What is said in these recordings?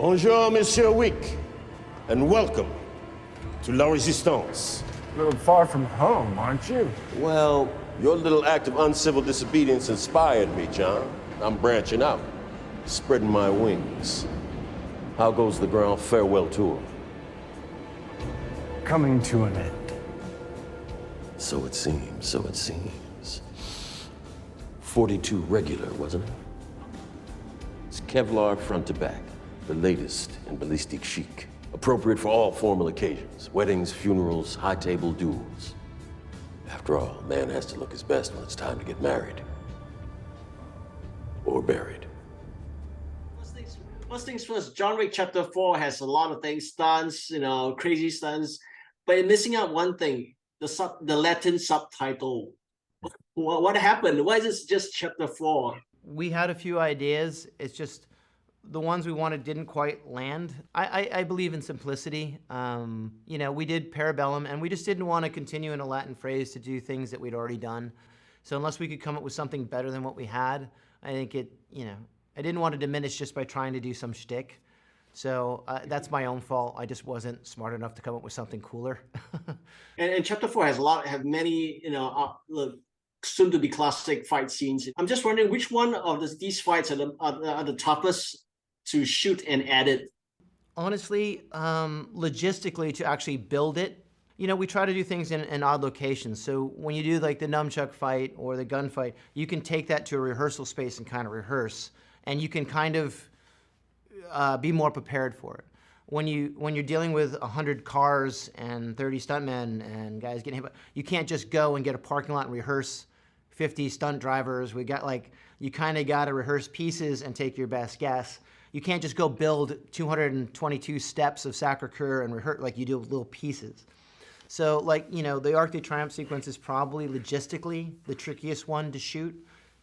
Bonjour, Monsieur Wick, and welcome to La Resistance. A little far from home, aren't you? Well, your little act of uncivil disobedience inspired me, John. I'm branching out, spreading my wings. How goes the grand farewell tour? Coming to an end. So it seems, so it seems. 42 regular, wasn't it? It's Kevlar front to back, the latest in ballistic chic. Appropriate for all formal occasions, weddings, funerals, high table duels. After all, a man has to look his best when it's time to get married. Or buried. First things first, John Wick Chapter 4 has a lot of things, stunts, crazy stunts, but you're missing out one thing, the Latin subtitle. What happened? Why is this just Chapter 4? We had a few ideas. It's just the ones we wanted didn't quite land. I believe in simplicity. We did Parabellum, and we just didn't want to continue in a Latin phrase to do things that we'd already done. So unless we could come up with something better than what we had, I think I didn't want to diminish just by trying to do some shtick. So that's my own fault. I just wasn't smart enough to come up with something cooler. and Chapter 4 have many, soon-to-be classic fight scenes. I'm just wondering which one of these fights are the toughest to shoot and edit? Honestly, logistically, to actually build it, we try to do things in odd locations. So when you do like the nunchuck fight or the gun fight, you can take that to a rehearsal space and kind of rehearse, and you can kind of be more prepared for it. When you're dealing with 100 cars and 30 stuntmen and guys getting hit, you can't just go and get a parking lot and rehearse 50 stunt drivers. You kind of got to rehearse pieces and take your best guess. You can't just go build 222 steps of Sacre-Cœur and rehearse like you do little pieces. So the Arc de Triomphe sequence is probably logistically the trickiest one to shoot.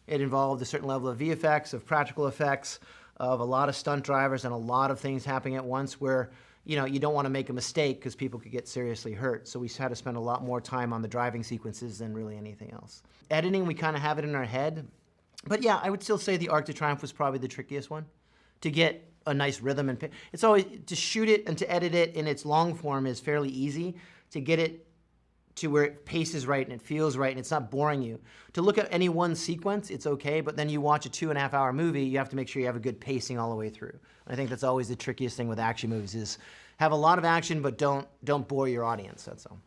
It involved a certain level of VFX, of practical effects, of a lot of stunt drivers and a lot of things happening at once where, you don't want to make a mistake because people could get seriously hurt. So we had to spend a lot more time on the driving sequences than really anything else. Editing, we kind of have it in our head. But yeah, I would still say the Arc de Triomphe was probably the trickiest one. To get a nice rhythm and it's always, to shoot it and to edit it in its long form is fairly easy. To get it to where it paces right and it feels right and it's not boring you. To look at any one sequence, it's okay, but then you watch a 2.5 hour movie, you have to make sure you have a good pacing all the way through. I think that's always the trickiest thing with action movies is have a lot of action, but don't bore your audience, that's all.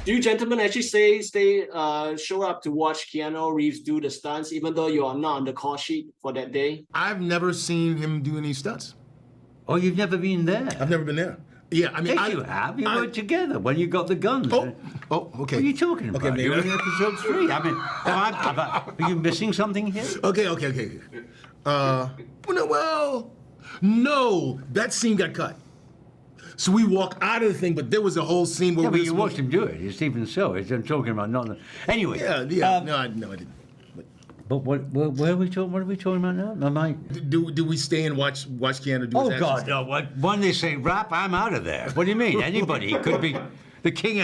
Do you gentlemen actually show up to watch Keanu Reeves do the stunts, even though you are not on the call sheet for that day? I've never seen him do any stunts. Oh, you've never been there? I've never been there. Yeah, I mean, yes, you have. You worked together when you got the guns. Okay. What are you talking about? Okay, You're in episode 3. I mean, are you missing something here? Okay. No, that scene got cut. So we walk out of the thing, but there was a whole scene where but you watched him do it. It's even so. I'm talking about not. Anyway. Yeah. No, I didn't. But what are we talking about now? Do we stay and watch Keanu do his Oh God, actions? no! When they say rap, I'm out of there. What do you mean? Anybody could be the king.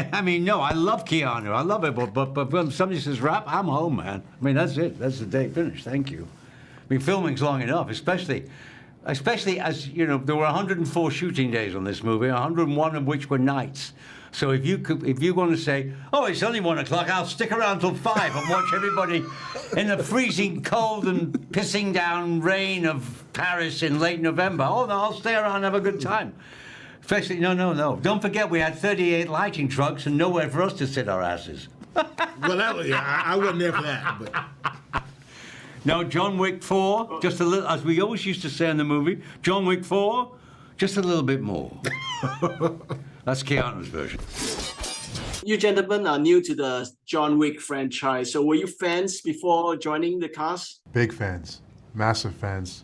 No, I love Keanu. I love it. But when somebody says rap, I'm home, man. I mean, that's it. That's the day finished. Thank you. I mean, filming's long enough, especially as there were 104 shooting days on this movie, 101 of which were nights. So if you want to say, oh, it's only 1 o'clock, I'll stick around till 5 and watch everybody in the freezing cold and pissing down rain of Paris in late November. Oh, no, I'll stay around and have a good time. Especially, no. Don't forget we had 38 lighting trucks and nowhere for us to sit our asses. Well, I wasn't there for that. But. No, John Wick 4, just a little, as we always used to say in the movie, John Wick 4, just a little bit more. That's Keanu's version. You gentlemen are new to the John Wick franchise, so were you fans before joining the cast? Big fans, massive fans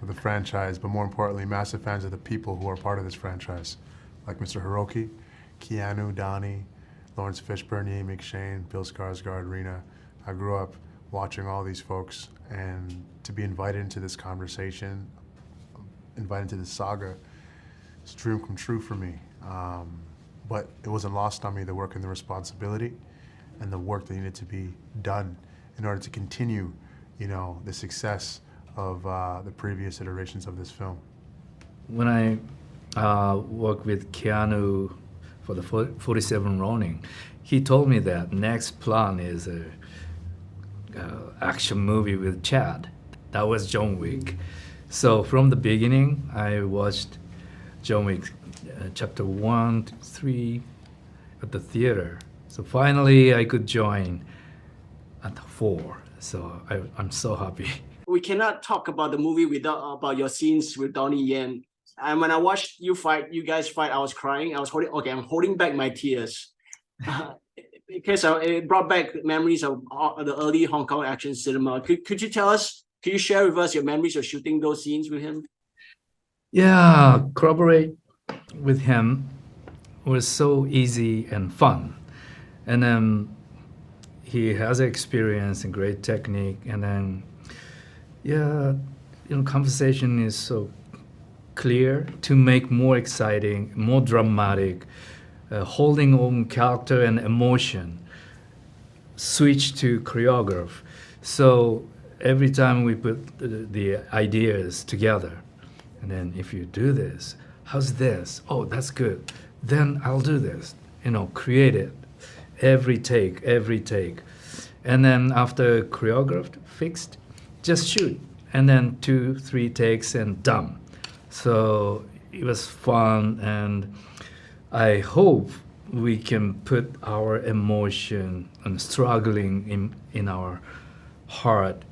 of the franchise, but more importantly, massive fans of the people who are part of this franchise, like Mr. Hiroki, Keanu, Donnie, Lawrence Fishburne, McShane, Bill Skarsgård, Rena. I grew up watching all these folks, and to be invited into this conversation, invited into this saga, it's a dream come true for me. But it wasn't lost on me, the work and the responsibility and the work that needed to be done in order to continue, the success of the previous iterations of this film? When I worked with Keanu for the 47 Ronin, he told me that next plan is a action movie with Chad. That was John Wick. So from the beginning, I watched John Wick chapter 1 to 3 at the theater. So finally, I could join at 4. So I'm so happy. We cannot talk about the movie without about your scenes with Donnie Yen. And when I watched you guys fight, I was crying. I'm holding back my tears. Because it brought back memories of the early Hong Kong action cinema. Could you share with us your memories of shooting those scenes with him? Yeah, collaborate with him was so easy and fun. And then he has experience and great technique. And then, conversation is so clear to make more exciting, more dramatic, holding on character and emotion, switch to choreograph. So every time we put the ideas together, and then if you do this, how's this? Oh, that's good. Then I'll do this. Create it. Every take. And then after choreographed, fixed, just shoot. And then 2-3 takes and done. So it was fun, and I hope we can put our emotion and struggling in our heart,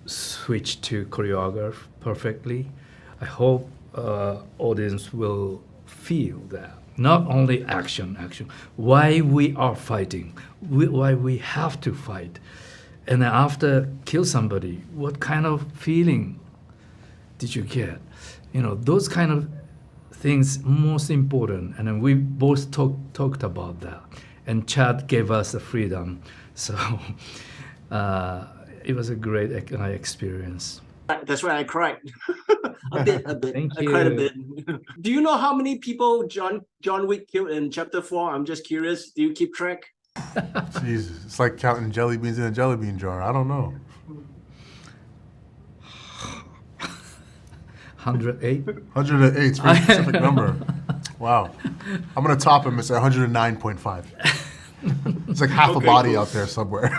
switch to choreograph perfectly. I hope audience will feel that. Not only action, why we are fighting, why we have to fight. And then after kill somebody, what kind of feeling did you get? Those kind of things most important. And then we both talked about that. And Chad gave us the freedom. So it was a great experience. That's why I cried. a bit. Thank I you. cried a bit. Do you know how many people John Wick killed in chapter 4? I'm just curious. Do you keep track? Jesus, it's like counting jelly beans in a jelly bean jar. I don't know. 108? 108, it's a very specific number. Wow. I'm going to top him and say 109.5. It's like half a body out there somewhere.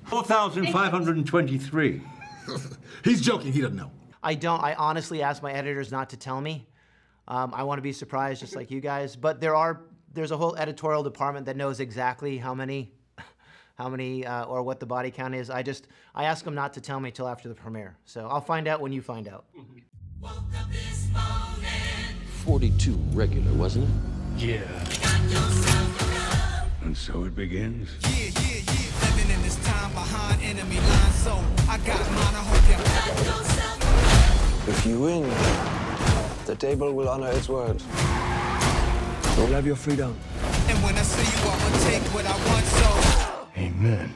4,523. He's joking. He doesn't know. I don't. I honestly ask my editors not to tell me. I want to be surprised, just like you guys. But there's a whole editorial department that knows exactly how many, or what the body count is. I ask them not to tell me till after the premiere. So I'll find out when you find out. 42 regular, wasn't it? Yeah. And so it begins. Living in this time behind enemy lines, so I got mine. I hope you. If you win, the table will honor its word. You'll have your freedom. And when I see you, I'ma take what I want, so. Amen.